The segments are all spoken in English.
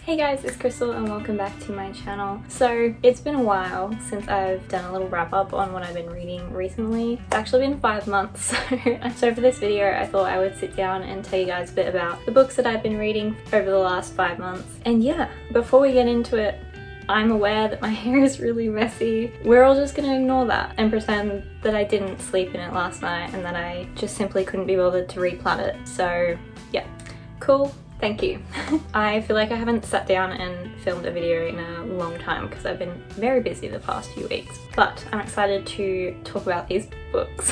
Hey guys, it's Crystal and welcome back to my channel. So it's been a while since I've done a little wrap up on what I've been reading recently. It's actually been 5 months. So for this video I thought I would sit down and tell you guys a bit about the books that I've been reading over the last 5 months. And yeah, before we get into it, I'm aware that my hair is really messy. We're all just gonna ignore that and pretend that I didn't sleep in it last night and that I just simply couldn't be bothered to replat it. So yeah, cool. Thank you. I feel like I haven't sat down and filmed a video in a long time because I've been very busy the past few weeks, but I'm excited to talk about these books.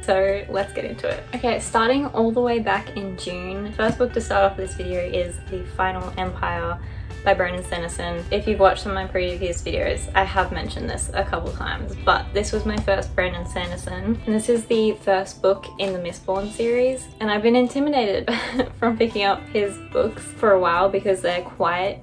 So let's get into it. Okay, starting all the way back in June, the first book to start off this video is The Final Empire by Sanderson. If you've watched some of my previous videos, I have mentioned this a couple times, but this was my first Sanderson, and this is the first book in the Mistborn series, and I've been intimidated from picking up his books for a while because they're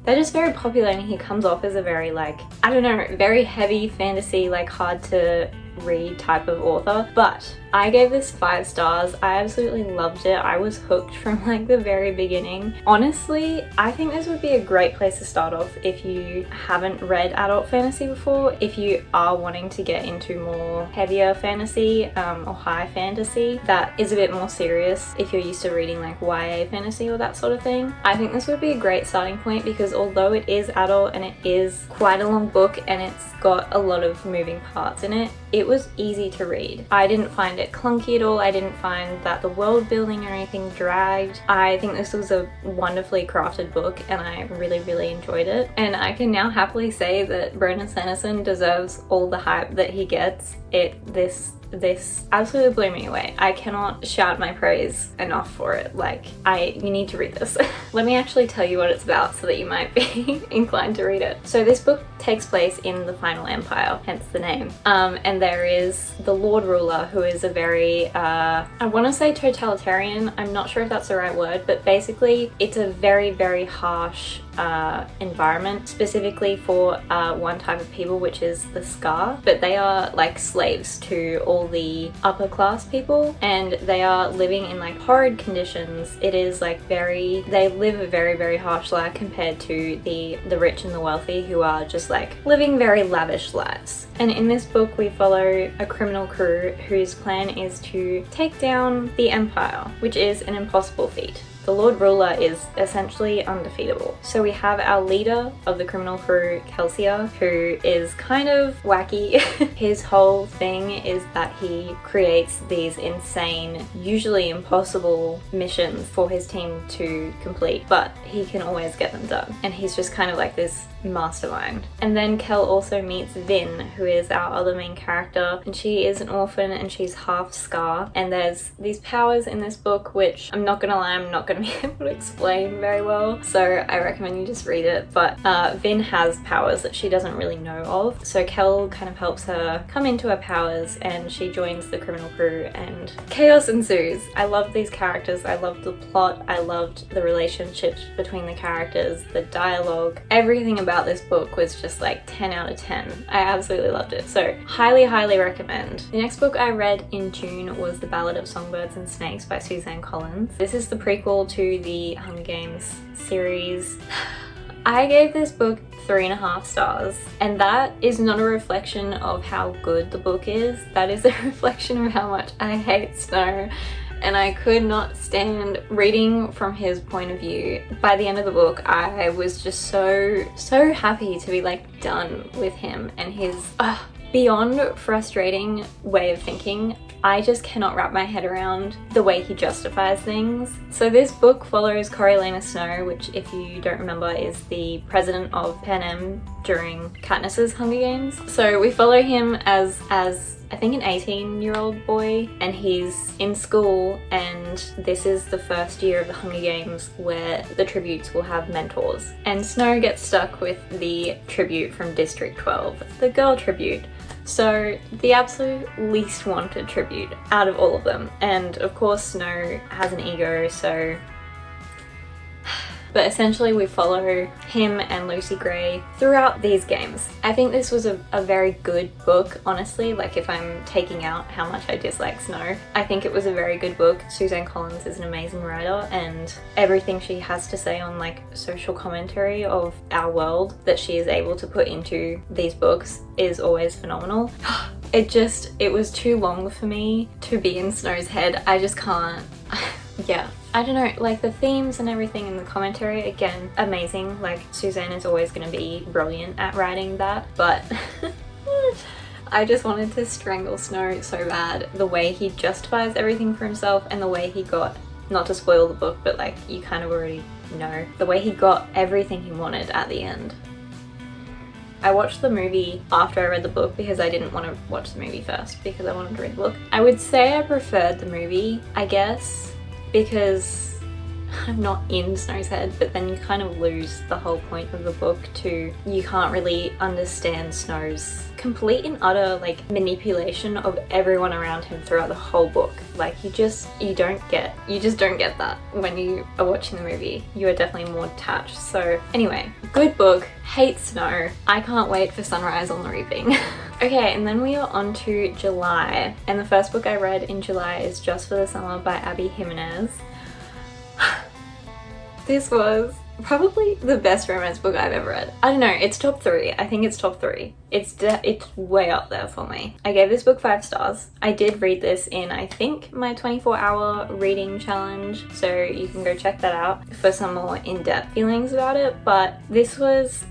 just very popular, and he comes off as a very, like, I don't know, very heavy fantasy, like hard to read type of author. But I gave this 5 stars. I absolutely loved it. I was hooked from like the very beginning. Honestly, I think this would be a great place to start off if you haven't read adult fantasy before, if you are wanting to get into more heavier fantasy or high fantasy that is a bit more serious, if you're used to reading like YA fantasy or that sort of thing. I think this would be a great starting point because although it is adult and it is quite a long book and it's got a lot of moving parts in it, it was easy to read. I didn't find it clunky at all. I didn't find that the world building or anything dragged. I think this was a wonderfully crafted book and I really enjoyed it. And I can now happily say that Sanderson deserves all the hype that he gets. This absolutely blew me away. I cannot shout my praise enough for it. Like, you need to read this. Let me actually tell you what it's about so that you might be inclined to read it. So this book takes place in the Final Empire, hence the name. And there is the Lord Ruler, who is a very, I want to say totalitarian. I'm not sure if that's the right word, but basically it's a very harsh environment, specifically for one type of people, which is the Scar. But they are like slaves to all the upper class people, and they are living in like horrid conditions. It is like they live a very harsh life compared to the rich and the wealthy, who are just like living very lavish lives. And in this book we follow a criminal crew whose plan is to take down the Empire, which is an impossible feat. The Lord Ruler is essentially undefeatable. So we have our leader of the criminal crew, Kelsier, who is kind of wacky. His whole thing is that he creates these insane, usually impossible missions for his team to complete, but he can always get them done. And he's just kind of like this mastermind. And then Kel also meets Vin, who is our other main character, and she is an orphan and she's half Scar. And there's these powers in this book which I'm not gonna lie, I'm not gonna be able to explain very well, so I recommend you just read it. But Vin has powers that she doesn't really know of, so Kel kind of helps her come into her powers and she joins the criminal crew and chaos ensues. I loved these characters, I loved the plot, I loved the relationships between the characters, the dialogue, everything about this book was just like 10 out of 10. I absolutely loved it, so highly recommend. The next book I read in June was The Ballad of Songbirds and Snakes by Suzanne. This is the prequel to the Hunger Games series. I gave this book 3.5 stars, and that is not a reflection of how good the book is. That is a reflection of how much I hate Snow, and I could not stand reading from his point of view. By the end of the book, I was just so happy to be like done with him and his beyond frustrating way of thinking. I just cannot wrap my head around the way he justifies things. So this book follows Coriolanus Snow, which, if you don't remember, is the president of Panem during Katniss's Hunger Games. So we follow him as I think an 18-year-old boy, and he's in school, and this is the first year of the Hunger Games where the tributes will have mentors. And Snow gets stuck with the tribute from District 12, the girl tribute. So the absolute least wanted tribute out of all of them. And of course Snow has an ego, so But essentially we follow him and Lucy Gray throughout these games. I think this was a very good book, honestly. Like, if I'm taking out how much I dislike Snow, I think it was a very good book. Suzanne Collins is an amazing writer, and everything she has to say on like social commentary of our world that she is able to put into these books is always phenomenal. It was too long for me to be in Snow's head. I just can't. Yeah, I don't know, like the themes and everything in the commentary, again, amazing. Like, Suzanne is always going to be brilliant at writing that, but I just wanted to strangle Snow so bad. The way he justifies everything for himself, and the way he got, not to spoil the book, but like you kind of already know, the way he got everything he wanted at the end. I watched the movie after I read the book because I didn't want to watch the movie first because I wanted to read the book. I would say I preferred the movie, I guess, because I'm not in Snow's head, but then you kind of lose the whole point of the book to, you can't really understand Snow's complete and utter like manipulation of everyone around him throughout the whole book. Like, you just don't get that when you are watching the movie. You are definitely more detached. So anyway, good book. Hate Snow. I can't wait for Sunrise on the Reaping. Okay, and then we are on to July, and the first book I read in July is Just for the Summer by Abby Jimenez. This was probably the best romance book I've ever read. I don't know, it's top 3. I think it's top 3. It's way up there for me. I gave this book 5 stars. I did read this in, I think, my 24-hour reading challenge, so you can go check that out for some more in-depth feelings about it. But this was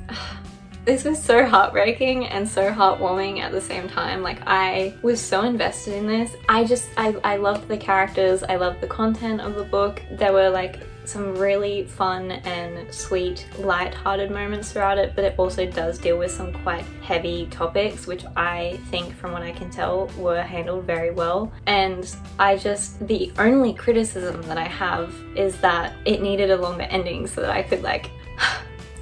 so heartbreaking and so heartwarming at the same time. Like, I was so invested in this. I loved the characters. I loved the content of the book. There were like some really fun and sweet, light-hearted moments throughout it, but it also does deal with some quite heavy topics, which I think, from what I can tell, were handled very well. And the only criticism that I have is that it needed a longer ending so that I could like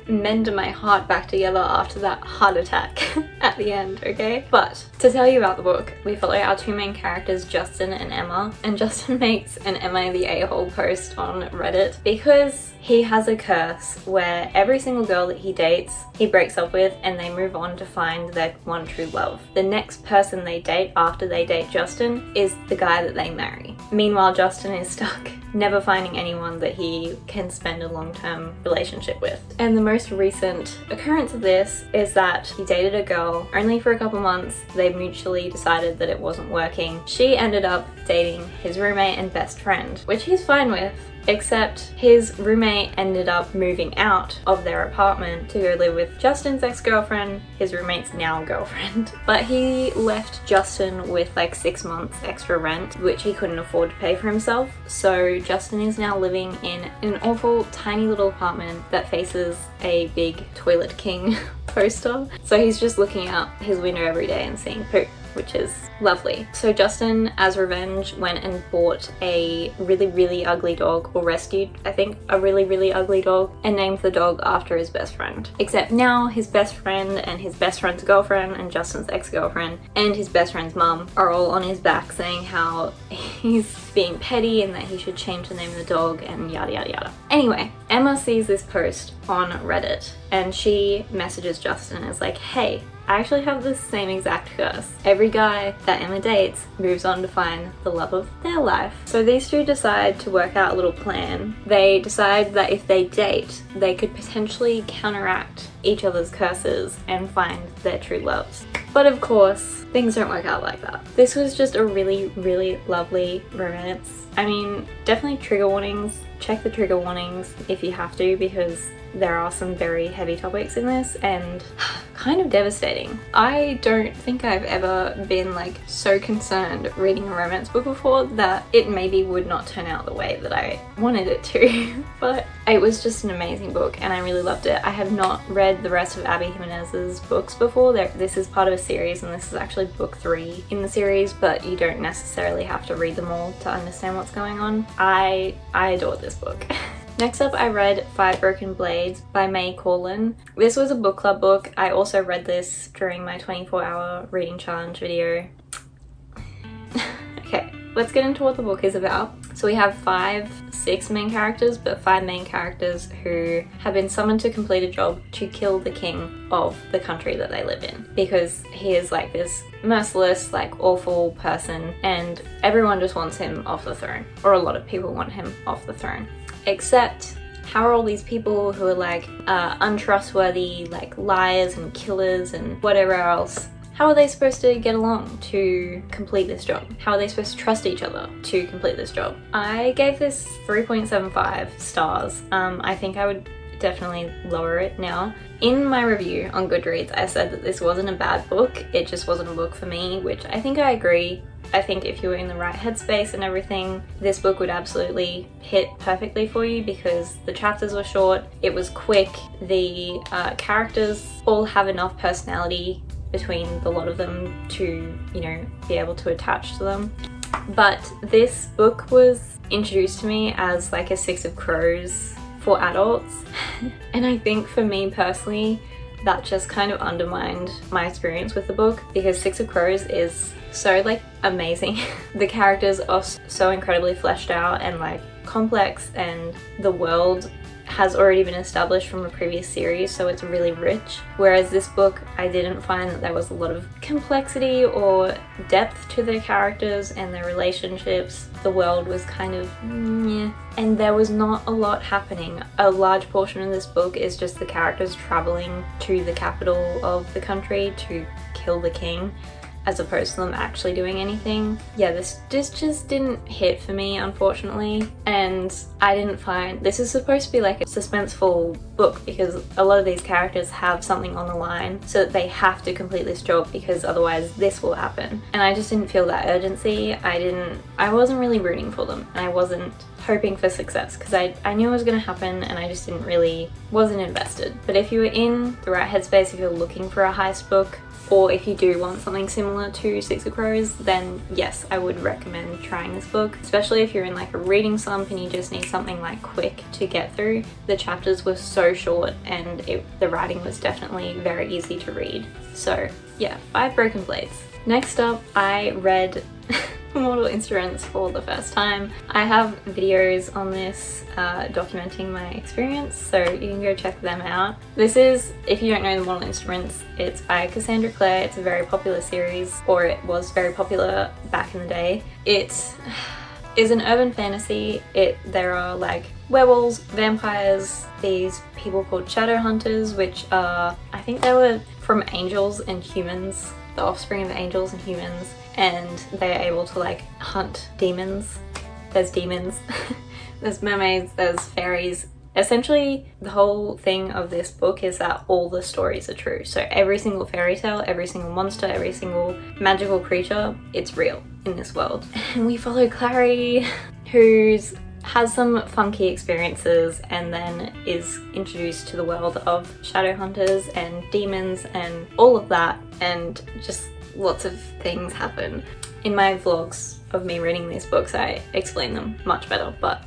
mend my heart back together after that heart attack at the end, okay? But to tell you about the book, we follow our 2 main characters, Justin and Emma, and Justin makes an Emma the a-hole post on Reddit because he has a curse where every single girl that he dates, he breaks up with, and they move on to find their one true love. The next person they date after they date Justin is the guy that they marry. Meanwhile, Justin is stuck, never finding anyone that he can spend a long-term relationship with. And the most recent occurrence of this is that he dated a girl only for a couple months. They mutually decided that it wasn't working. She ended up dating his roommate and best friend, which he's fine with, except his roommate ended up moving out of their apartment to go live with Justin's ex-girlfriend, his roommate's now girlfriend. But he left Justin with like 6 months extra rent, which he couldn't afford to pay for himself. So Justin is now living in an awful tiny little apartment that faces a big Toilet King poster. So he's just looking out his window every day and seeing poop, which is lovely. So Justin, as revenge, went and bought a really, really ugly dog, or rescued, I think, a really, really ugly dog, and named the dog after his best friend. Except now his best friend and his best friend's girlfriend and Justin's ex-girlfriend and his best friend's mum are all on his back saying how he's being petty and that he should change the name of the dog and yada yada yada. Anyway, Emma sees this post on Reddit and she messages Justin and is like, hey, I actually have the same exact curse. Every guy that Emma dates moves on to find the love of their life. So these 2 decide to work out a little plan. They decide that if they date, they could potentially counteract each other's curses and find their true loves. But of course, things don't work out like that. This was just a really, really lovely romance. I mean, definitely trigger warnings. Check the trigger warnings if you have to, because there are some very heavy topics in this and kind of devastating. I don't think I've ever been like so concerned reading a romance book before that it maybe would not turn out the way that I wanted it to. But it was just an amazing book and I really loved it. I have not read the rest of Abby Jimenez's books before. This is part of a series and this is actually book 3 in the series, but you don't necessarily have to read them all to understand what's going on. I adored this book. Next up, I read 5 Broken Blades by May Corlin. This was a book club book. I also read this during my 24-hour reading challenge video. Okay, let's get into what the book is about. So we have six main characters, but 5 main characters who have been summoned to complete a job to kill the king of the country that they live in, because he is like this merciless, like awful person, and everyone just wants him off the throne, or a lot of people want him off the throne. Except, how are all these people who are like untrustworthy, like liars and killers and whatever else, how are they supposed to get along to complete this job? How are they supposed to trust each other to complete this job? I gave this 3.75 stars. I think I would definitely lower it now. In my review on Goodreads, I said that this wasn't a bad book, it just wasn't a book for me, which I think I agree. I think if you were in the right headspace and everything, this book would absolutely hit perfectly for you, because the chapters were short, it was quick, the characters all have enough personality between the lot of them to, you know, be able to attach to them. But this book was introduced to me as like a Six of Crows for adults, and I think for me personally that just kind of undermined my experience with the book, because Six of Crows is so like amazing. The characters are so incredibly fleshed out and like complex, and the world has already been established from a previous series, so it's really rich. Whereas this book, I didn't find that there was a lot of complexity or depth to the characters and their relationships. The world was kind of meh, and there was not a lot happening. A large portion of this book is just the characters traveling to the capital of the country to kill the king, as opposed to them actually doing anything. Yeah, this just didn't hit for me, unfortunately. And I didn't find, this is supposed to be like a suspenseful book, because a lot of these characters have something on the line, so that they have to complete this job, because otherwise this will happen. And I just didn't feel that urgency. I wasn't really rooting for them, and I wasn't hoping for success, because I knew it was going to happen, and I just wasn't invested. But if you were in the right headspace, if you're looking for a heist book, or if you do want something similar to Six of Crows, then yes, I would recommend trying this book, especially if you're in like a reading slump and you just need something like quick to get through. The chapters were so short, and the writing was definitely very easy to read. So yeah, 5 broken blades. Next up, I read Mortal Instruments for the first time. I have videos on this documenting my experience, so you can go check them out. This is, if you don't know the Mortal Instruments, it's by Cassandra Clare. It's a very popular series, or it was very popular back in the day. It is an urban fantasy. There are like werewolves, vampires, these people called shadow hunters, which are, I think they were from angels and humans, the offspring of angels and humans, and they're able to like hunt demons. There's demons, there's mermaids, there's fairies. Essentially, the whole thing of this book is that all the stories are true. So every single fairy tale, every single monster, every single magical creature, it's real in this world. And we follow Clary, who has some funky experiences and then is introduced to the world of shadow hunters and demons and all of that, and just lots of things happen. In my vlogs of me reading these books, I explain them much better, but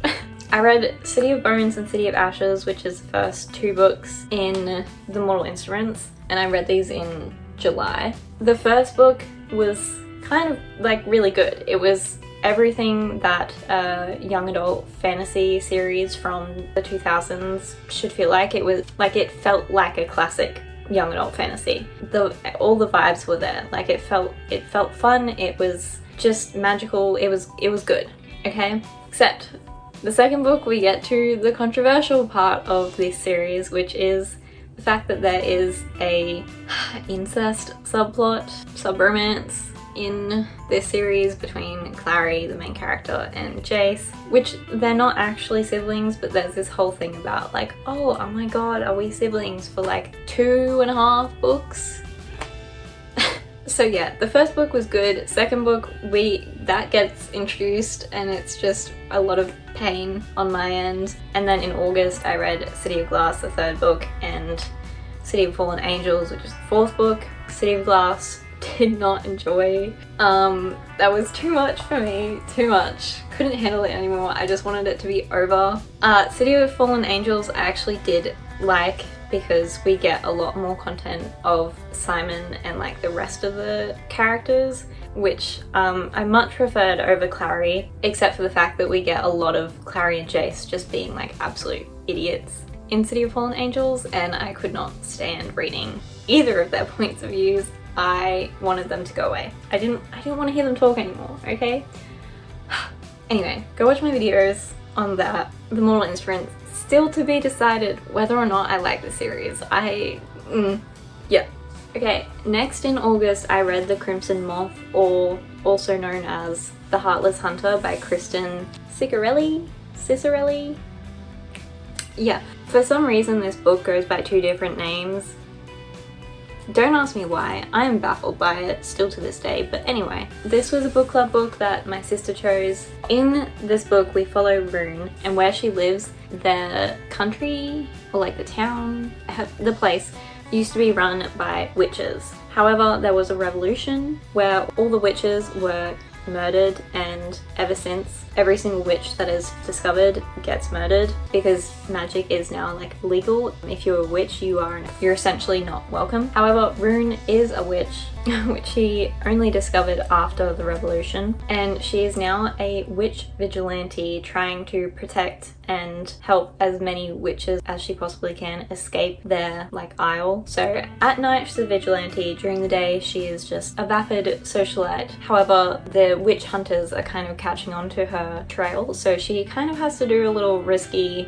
I read City of Bones and City of Ashes, which is the first 2 books in the Mortal Instruments, and I read these in July. The first book was kind of like really good. It was everything that a young adult fantasy series from the 2000s should feel like. It felt like a classic young adult fantasy. All the vibes were there. Like it felt fun. It was just magical. It was good. Okay? Except the second book, we get to the controversial part of this series, which is the fact that there is a incest subplot, subromance in this series between Clary, the main character, and Jace, which they're not actually siblings, but there's this whole thing about like, oh my god, are we siblings for like 2.5 books? So yeah, the first book was good. Second book, that gets introduced, and it's just a lot of pain on my end. And then in August, I read City of Glass, the 3rd book, and City of Fallen Angels, which is the 4th book. City of Glass, did not enjoy. That was too much for me, too much. Couldn't handle it anymore. I just wanted it to be over. City of Fallen Angels I actually did like. because we get a lot more content of Simon and like the rest of the characters, which I much preferred over Clary, except for the fact that we get a lot of Clary and Jace just being like absolute idiots in City of Fallen Angels, and I could not stand reading either of their points of views. I wanted them to go away. I didn't want to hear them talk anymore, okay? Anyway, go watch my videos on that. The Mortal Instruments, still to be decided whether or not I like the series. Yeah. Okay, next in August I read The Crimson Moth, or also known as The Heartless Hunter by Kristen Cicarelli? Yeah, for some reason this book goes by 2 different names. Don't ask me why, I am baffled by it still to this day, but anyway. This was a book club book that my sister chose. In this book we follow Rune, and where she lives, the country, or like the town, the place, used to be run by witches. However, there was a revolution where all the witches were murdered, and ever since, every single witch that is discovered gets murdered, because magic is now like legal. If you're a witch, you're essentially not welcome. However, Rune is a witch, which she only discovered after the revolution, and she is now a witch vigilante trying to protect and help as many witches as she possibly can escape their like isle. So at night she's a vigilante, during the day she is just a vapid socialite. However, the witch hunters are kind of catching on to her trail, so she kind of has to do a little risky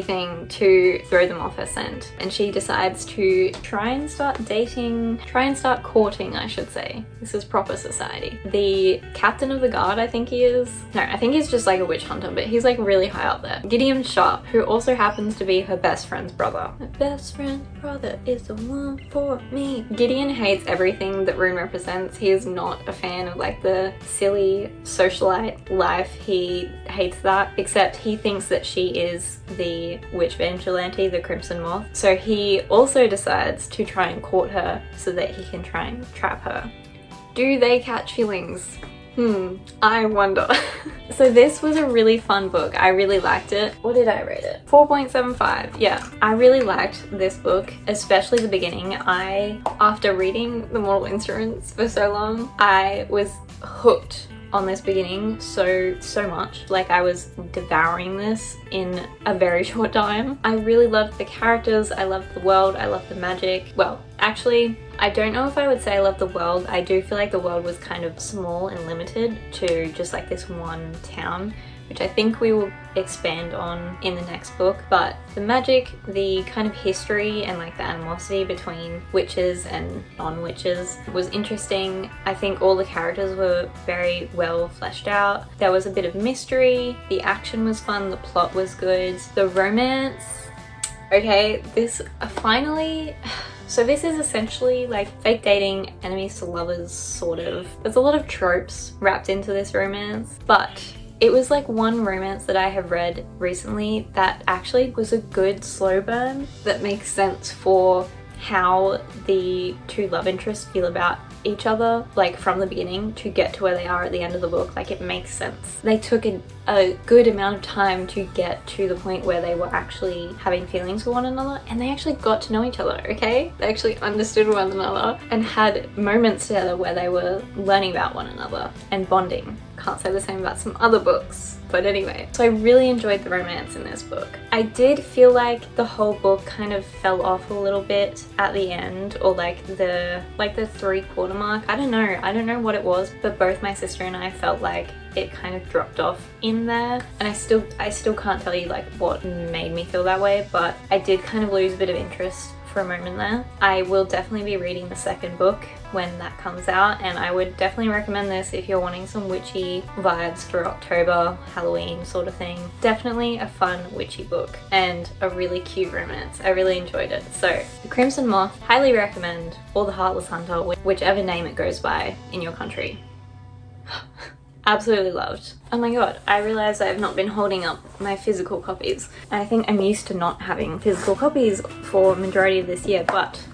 thing to throw them off her scent, and she decides to try and start courting, I should say. This is proper society. The captain of the guard, I think he is. No, I think he's just like a witch hunter, but he's like really high up there. Gideon Sharp, who also happens to be her best friend's brother. My best friend's brother is the one for me. Gideon hates everything that Rune represents. He is not a fan of like the silly socialite life. He hates that, except he thinks that she is the witch vigilante, the Crimson Moth. So he also decides to try and court her so that he can try and trap her. Do they catch feelings? I wonder. So this was a really fun book. I really liked it. What did I rate it? 4.75. Yeah, I really liked this book, especially the beginning. After reading The Mortal Instruments for so long, I was hooked on this beginning so much. Like, I was devouring this in a very short time. I really loved the characters, I loved the world, I loved the magic. Well, actually, I don't know if I would say I love the world. I do feel like the world was kind of small and limited to just like this one town, which I think we will expand on in the next book. But the magic, the kind of history, and like the animosity between witches and non-witches was interesting. I think all the characters were very well fleshed out. There was a bit of mystery, the action was fun, the plot was good, the romance. Okay, this finally... So this is essentially like fake dating, enemies to lovers, sort of. There's a lot of tropes wrapped into this romance, but it was like one romance that I have read recently that actually was a good slow burn that makes sense for how the 2 love interests feel about each other, like from the beginning to get to where they are at the end of the book. Like, it makes sense. They took a good amount of time to get to the point where they were actually having feelings for one another, and they actually got to know each other, okay? They actually understood one another and had moments together where they were learning about one another and bonding. Can't say the same about some other books. But anyway, so I really enjoyed the romance in this book. I did feel like the whole book kind of fell off a little bit at the end, or like the 3/4 mark. I don't know what it was, but both my sister and I felt like it kind of dropped off in there, and I still can't tell you like what made me feel that way, but I did kind of lose a bit of interest for a moment there. I will definitely be reading the second book when that comes out, and I would definitely recommend this if you're wanting some witchy vibes for October, Halloween sort of thing. Definitely a fun witchy book and a really cute romance. I really enjoyed it. So The Crimson Moth, highly recommend, or The Heartless Hunter, whichever name it goes by in your country. Absolutely loved. Oh my god, I realized I have not been holding up my physical copies. I think I'm used to not having physical copies for majority of this year, but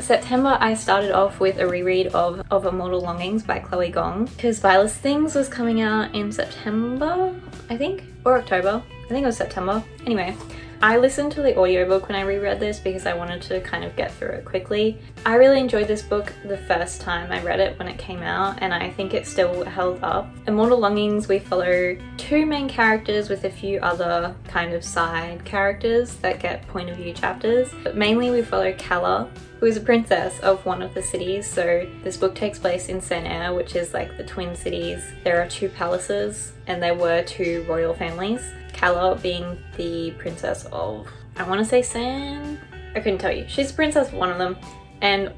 September I started off with a reread of Immortal Longings by Chloe Gong, because Violet's Things was coming out in September, I think, or October. I think it was September. Anyway, I listened to the audiobook when I reread this because I wanted to kind of get through it quickly. I really enjoyed this book the first time I read it when it came out, and I think it still held up. Immortal Longings, we follow two main characters with a few other kind of side characters that get point of view chapters, but mainly we follow Calla, who is a princess of one of the cities. So this book takes place in Sanart, which is like the twin cities. There are two palaces and there were two royal families. Calla being the princess of, I want to say I couldn't tell you. She's the princess of one of them, and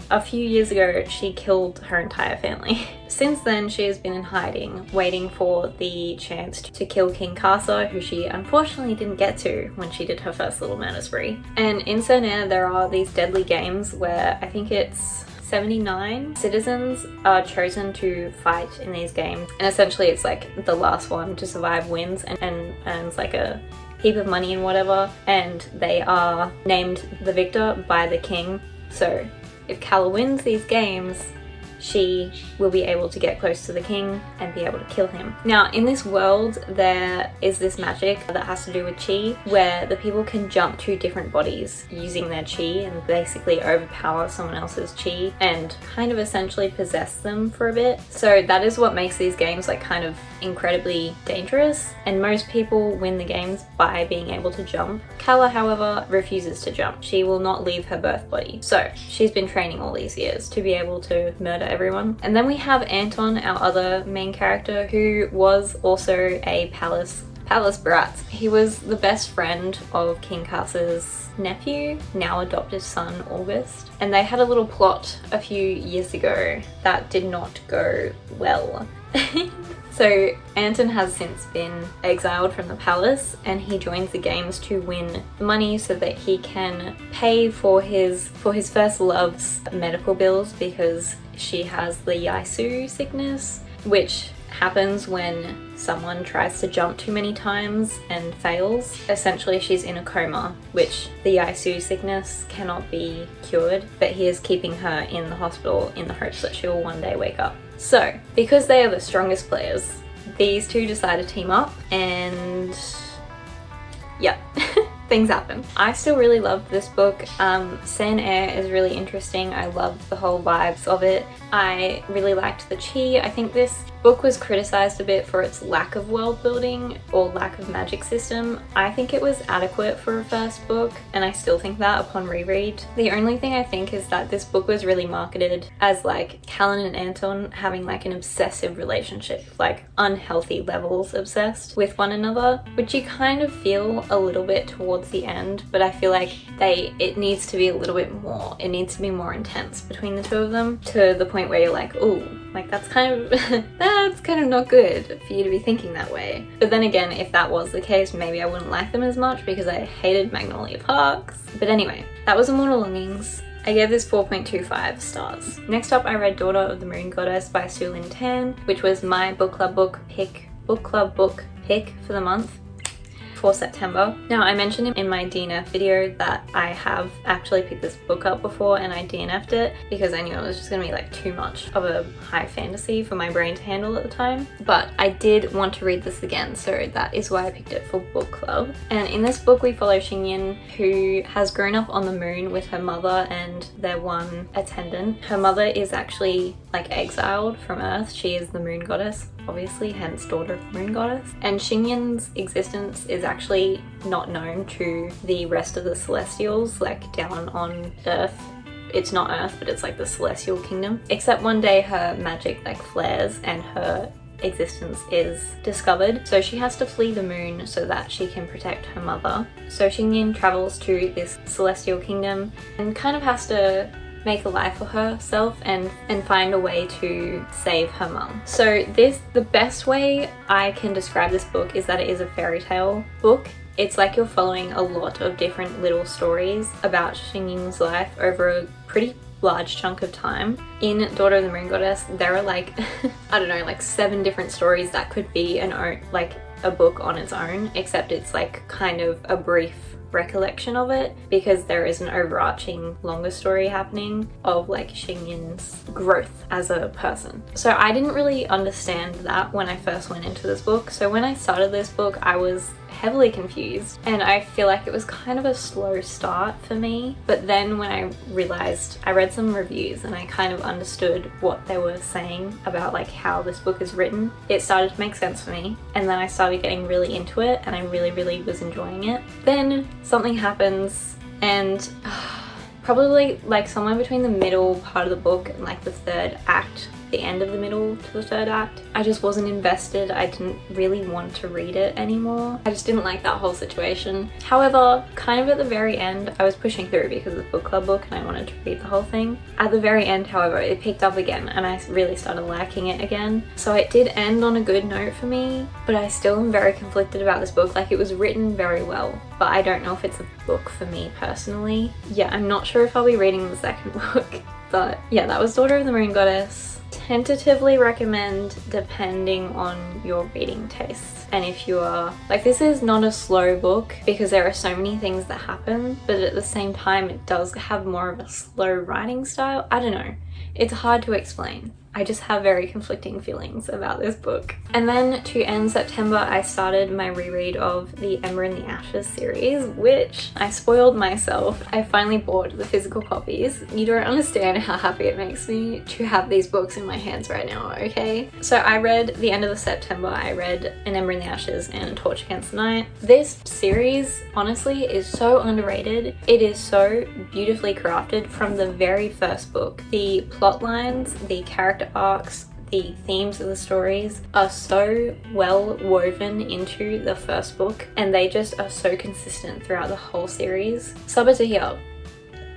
a few years ago she killed her entire family. Since then she has been in hiding, waiting for the chance to kill King Karsa, who she unfortunately didn't get to when she did her first little murder spree. And in Sanart there are these deadly games where I think it's 79 citizens are chosen to fight in these games, and essentially it's like the last one to survive wins and earns like a heap of money and whatever, and they are named the victor by the king. So if Calla wins these games, she will be able to get close to the king and be able to kill him. Now, in this world, there is this magic that has to do with chi, where the people can jump to different bodies using their chi and basically overpower someone else's chi and kind of essentially possess them for a bit. So that is what makes these games like kind of incredibly dangerous, and most people win the games by being able to jump. Calla, however, refuses to jump. She will not leave her birth body. So she's been training all these years to be able to murder everyone. And then we have Anton, our other main character, who was also a palace brat. He was the best friend of King Karsa's nephew, now adopted son August, and they had a little plot a few years ago that did not go well. So Anton has since been exiled from the palace, and he joins the games to win money so that he can pay for his first love's medical bills, because she has the Yaisu sickness, which happens when someone tries to jump too many times and fails. Essentially she's in a coma, which the Yaisu sickness cannot be cured, but he is keeping her in the hospital in the hopes that she will one day wake up. So because they are the strongest players, these two decide to team up, and yeah. Things happen. I still really love this book. Sanart is really interesting. I love the whole vibes of it. I really liked the chi. I think this book was criticized a bit for its lack of world building or lack of magic system. I think it was adequate for a first book, and I still think that upon reread. The only thing I think is that this book was really marketed as like Callan and Anton having like an obsessive relationship, like unhealthy levels obsessed with one another, which you kind of feel a little bit towards the end, but I feel like it needs to be a little bit more. It needs to be more intense between the two of them, to the point where you're like, ooh, like that's kind of that's kind of not good for you to be thinking that way. But then again, if that was the case, maybe I wouldn't like them as much because I hated Magnolia Parks. But anyway, that was Immortal Longings. I gave this 4.25 stars. Next up, I read Daughter of the Moon Goddess by Su Lin Tan, which was my book club book pick for the month for September. Now, I mentioned in my DNF video that I have actually picked this book up before, and I DNF'd it because I knew it was just gonna be like too much of a high fantasy for my brain to handle at the time. But I did want to read this again, so that is why I picked it for book club. And in this book we follow Xingyin, who has grown up on the moon with her mother and their one attendant. Her mother is actually like exiled from Earth. She is the moon goddess, obviously, hence Daughter of the Moon Goddess. And Xingyin's existence is actually not known to the rest of the Celestials, like down on Earth. It's not Earth, but it's like the Celestial Kingdom. Except one day her magic like flares and her existence is discovered. So she has to flee the moon so that she can protect her mother. So Xingyin travels to this Celestial Kingdom and kind of has to make a life for herself and find a way to save her mum. So the best way I can describe this book is that it is a fairy tale book. It's like you're following a lot of different little stories about Xingyin's life over a pretty large chunk of time. In Daughter of the Moon Goddess, there are like, I don't know, like 7 different stories that could be a book on its own, except it's like kind of a brief recollection of it, because there is an overarching longer story happening of like Xingyin's growth as a person. So I didn't really understand that when I first went into this book. So when I started this book, I was heavily confused, and I feel like it was kind of a slow start for me. But then when I realized, I read some reviews and I kind of understood what they were saying about like how this book is written, it started to make sense for me, and then I started getting really into it and I really was enjoying it. Then something happens, and probably like somewhere between the middle part of the book and like the third act, the end of the middle to the third act, I just wasn't invested. I didn't really want to read it anymore. I just didn't like that whole situation. However, kind of at the very end, I was pushing through because it's a book club book and I wanted to read the whole thing. At the very end, however, it picked up again and I really started liking it again. So it did end on a good note for me, but I still am very conflicted about this book. Like, it was written very well, but I don't know if it's a book for me personally. Yeah, I'm not sure if I'll be reading the second book. But yeah, that was Daughter of the Moon Goddess. Tentatively recommend depending on your reading tastes. And if you are like, this is not a slow book because there are so many things that happen, but at the same time it does have more of a slow writing style. I don't know, it's hard to explain. I just have very conflicting feelings about this book. And then to end September, I started my reread of the Ember in the Ashes series, which I spoiled myself. I finally bought the physical copies. You don't understand how happy it makes me to have these books in my hands right now, okay? So I read the end of the September, I read An Ember in the Ashes and A Torch Against the Night. This series, honestly, is so underrated. It is so beautifully crafted from the very first book. The plot lines, the character arcs, the themes of the stories are so well woven into the first book, and they just are so consistent throughout the whole series. Sabatahiyah,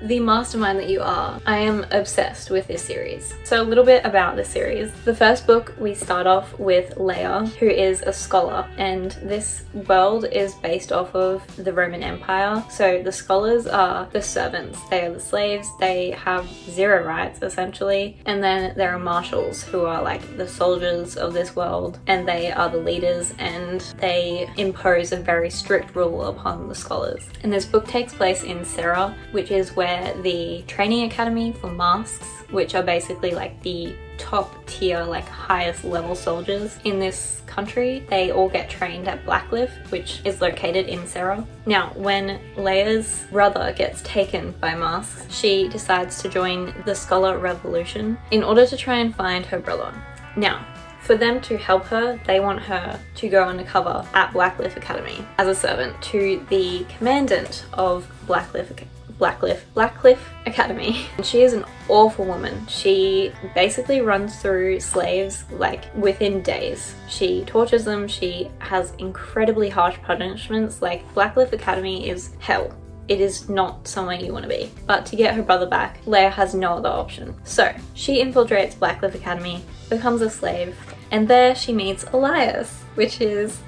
the mastermind that you are, I am obsessed with this series. So a little bit about this series. The first book, we start off with Leia, who is a scholar, and this world is based off of the Roman Empire. So the scholars are the servants, they are the slaves, they have zero rights essentially. And then there are marshals, who are like the soldiers of this world, and they are the leaders, and they impose a very strict rule upon the scholars. And this book takes place in Serra, which is where the training academy for masks, which are basically like the top tier, like highest level soldiers in this country, they all get trained at Blackcliff, which is located in Serra. Now, when Leia's brother gets taken by masks, she decides to join the Scholar Revolution in order to try and find her brother. Now, for them to help her, they want her to go undercover at Blackcliff Academy as a servant to the commandant of Blackcliff Academy. And she is an awful woman. She basically runs through slaves like within days. She tortures them, she has incredibly harsh punishments. Like, Blackcliff Academy is hell. It is not somewhere you want to be. But to get her brother back, Leia has no other option. So she infiltrates Blackcliff Academy, becomes a slave, and there she meets Elias, which is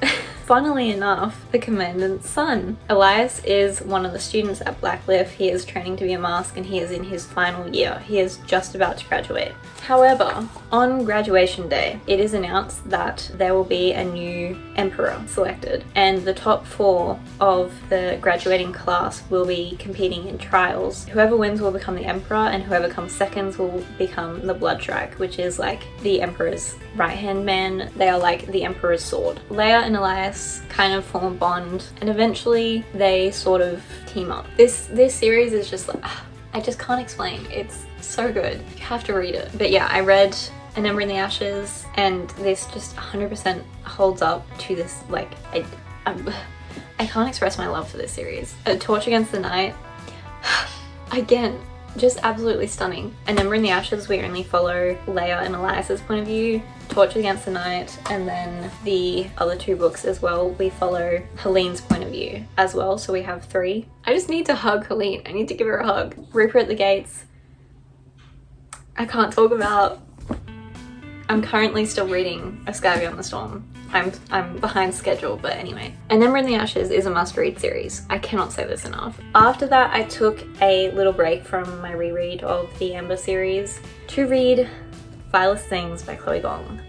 funnily enough, the commandant's son. Elias is one of the students at Blackcliff. He is training to be a mask and he is in his final year. He is just about to graduate. However, on graduation day, it is announced that there will be a new emperor selected, and the top 4 of the graduating class will be competing in trials. Whoever wins will become the emperor, and whoever comes seconds will become the Blood Strike, which is like the emperor's right-hand man. They are like the emperor's sword. Leia and Elias kind of form a bond, and eventually they sort of team up. This series is just like, I just can't explain. It's so good. You have to read it. But yeah, I read An Ember in the Ashes, and this just 100% holds up to this. Like, I can't express my love for this series. A Torch Against the Night, again, just absolutely stunning. An Ember in the Ashes, we only follow Leia and Elias's point of view. Torch Against the Night, and then the other 2 books as well, we follow Helene's point of view as well, so we have 3. I just need to hug Helene. I need to give her a hug. Reaper at the Gates, I can't talk about. I'm currently still reading A Sky Beyond the Storm. I'm behind schedule, but anyway. An Ember in the Ashes is a must-read series. I cannot say this enough. After that, I took a little break from my reread of the Ember series to read Vilest Things by Chloe Gong.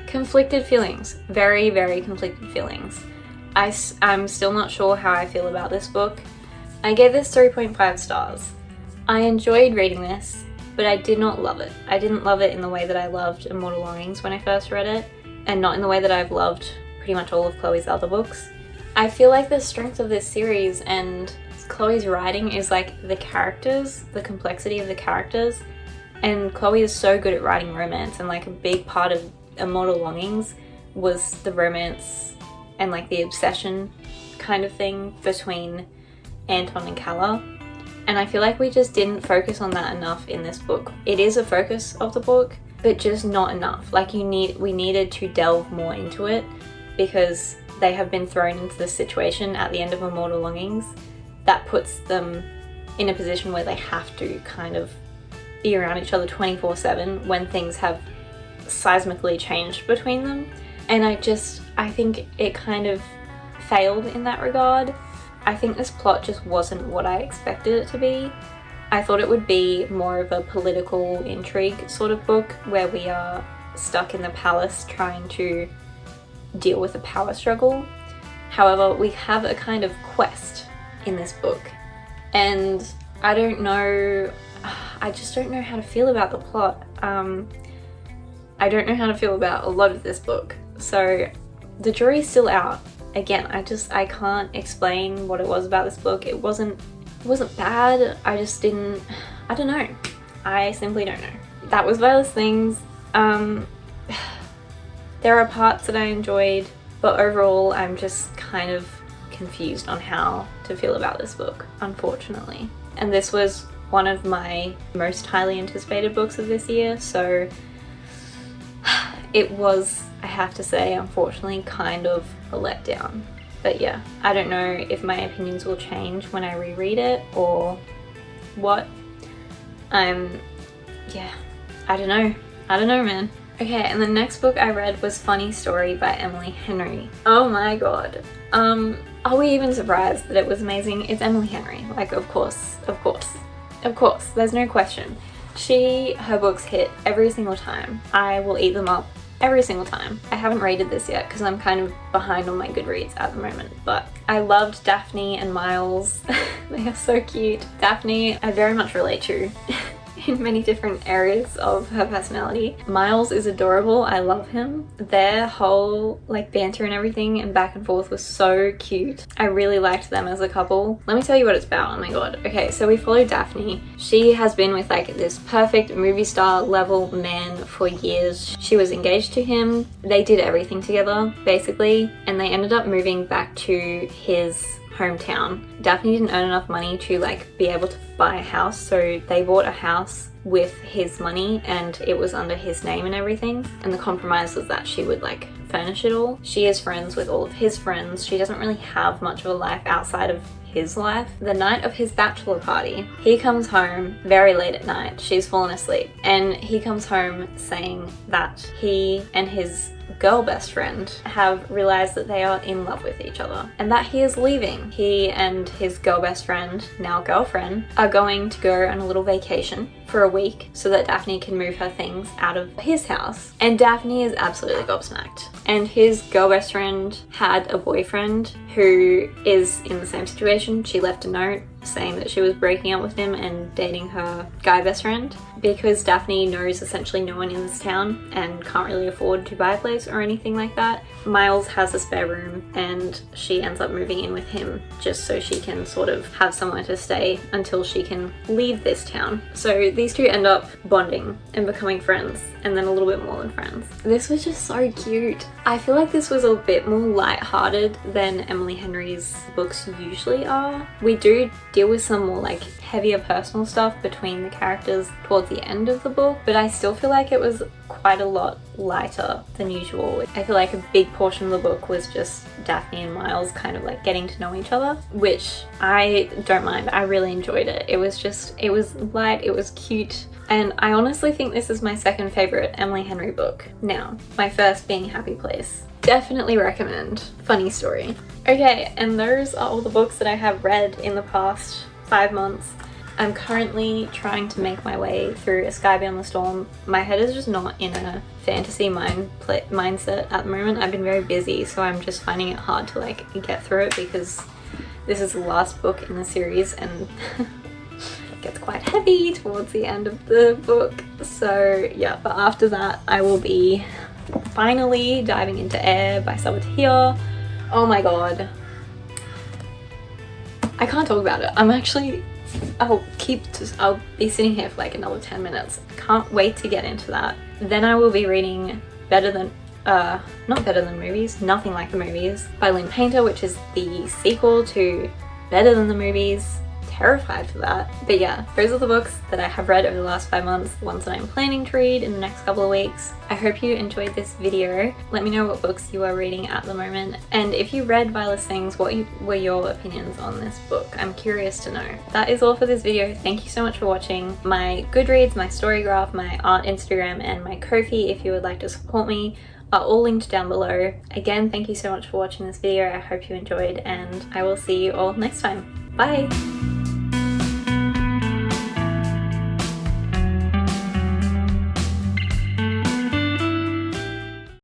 Conflicted feelings. Very, very conflicted feelings. I'm still not sure how I feel about this book. I gave this 3.5 stars. I enjoyed reading this, but I did not love it. I didn't love it in the way that I loved Immortal Longings when I first read it. and not in the way that I've loved pretty much all of Chloe's other books. I feel like the strength of this series and Chloe's writing is like the characters, the complexity of the characters, and Chloe is so good at writing romance, and like a big part of Immortal Longings was the romance and like the obsession kind of thing between Anton and Calla, and I feel like we just didn't focus on that enough in this book. It is a focus of the book, but just not enough. Like we needed to delve more into it, because they have been thrown into this situation at the end of Immortal Longings that puts them in a position where they have to kind of be around each other 24/7 when things have seismically changed between them. And I think it kind of failed in that regard. I think this plot just wasn't what I expected it to be. I thought it would be more of a political intrigue sort of book where we are stuck in the palace trying to deal with a power struggle. However, we have a kind of quest in this book, and I just don't know how to feel about the plot. I don't know how to feel about a lot of this book, so the jury's still out. Again, I can't explain what it was about this book. It wasn't bad, I don't know. I simply don't know. That was Violet's Things. There are parts that I enjoyed, but overall I'm just kind of confused on how to feel about this book, unfortunately. And this was one of my most highly anticipated books of this year, so it was, I have to say, unfortunately, kind of a letdown. But yeah, I don't know if my opinions will change when I reread it or what. Yeah, I don't know, man. Okay, and the next book I read was Funny Story by Emily Henry. Oh my god. Are we even surprised that it was amazing? It's Emily Henry. Like, of course, there's no question. Her books hit every single time. I will eat them up every single time. I haven't rated this yet because I'm kind of behind on my Goodreads at the moment, but I loved Daphne and Miles. They are so cute. Daphne, I very much relate to in many different areas of her personality. Miles is adorable. I love him. Their whole like banter and everything and back and forth was so cute. I really liked them as a couple. Let me tell you what it's about. Oh my god. Okay, so we follow Daphne. She has been with like this perfect movie star level man for years. She was engaged to him. They did everything together basically, and they ended up moving back to his hometown. Daphne didn't earn enough money to like be able to buy a house, so they bought a house with his money and it was under his name and everything, and the compromise was that she would like furnish it all. She is friends with all of his friends. She doesn't really have much of a life outside of his life. The night of his bachelor party, he comes home very late at night. She's fallen asleep, and he comes home saying that he and his girl best friend have realized that they are in love with each other and that he is leaving. He and his girl best friend, now girlfriend, are going to go on a little vacation for a week so that Daphne can move her things out of his house. And Daphne is absolutely gobsmacked. And his girl best friend had a boyfriend who is in the same situation. She left a note saying that she was breaking up with him and dating her guy best friend because Daphne knows essentially no one in this town and can't really afford to buy a place or anything like that. Miles has a spare room and she ends up moving in with him just so she can sort of have somewhere to stay until she can leave this town. So these two end up bonding and becoming friends, and then a little bit more than friends. This was just so cute. I feel like this was a bit more light-hearted than Emily Henry's books usually are. We do deal with some more like heavier personal stuff between the characters towards the end of the book, but I still feel like it was quite a lot lighter than usual. I feel like a big portion of the book was just Daphne and Miles kind of like getting to know each other, which I don't mind. I really enjoyed it. It was light, it was cute, and I honestly think this is my second favorite Emily Henry book now, my first being Happy Place. Definitely recommend Funny Story. Okay, and those are all the books that I have read in the past 5 months. I'm currently trying to make my way through A Sky Beyond the Storm. My head is just not in a fantasy mindset at the moment. I've been very busy, so I'm just finding it hard to like get through it because this is the last book in the series and it gets quite heavy towards the end of the book. So yeah, but after that I will be finally diving into Air by Saboteur. Oh my god. I can't talk about it. I'll be sitting here for like another 10 minutes. Can't wait to get into that. Then I will be reading Not Better Than Movies, Nothing Like the Movies by Lynn Painter, which is the sequel to Better Than the Movies. Terrified for that. But yeah, those are the books that I have read over the last 5 months, the ones that I'm planning to read in the next couple of weeks. I hope you enjoyed this video. Let me know what books you are reading at the moment, and if you read Violet's Things, what were your opinions on this book? I'm curious to know. That is all for this video. Thank you so much for watching. My Goodreads, my Storygraph, my art Instagram, and my Ko-fi, if you would like to support me, are all linked down below. Again, thank you so much for watching this video. I hope you enjoyed, and I will see you all next time. Bye!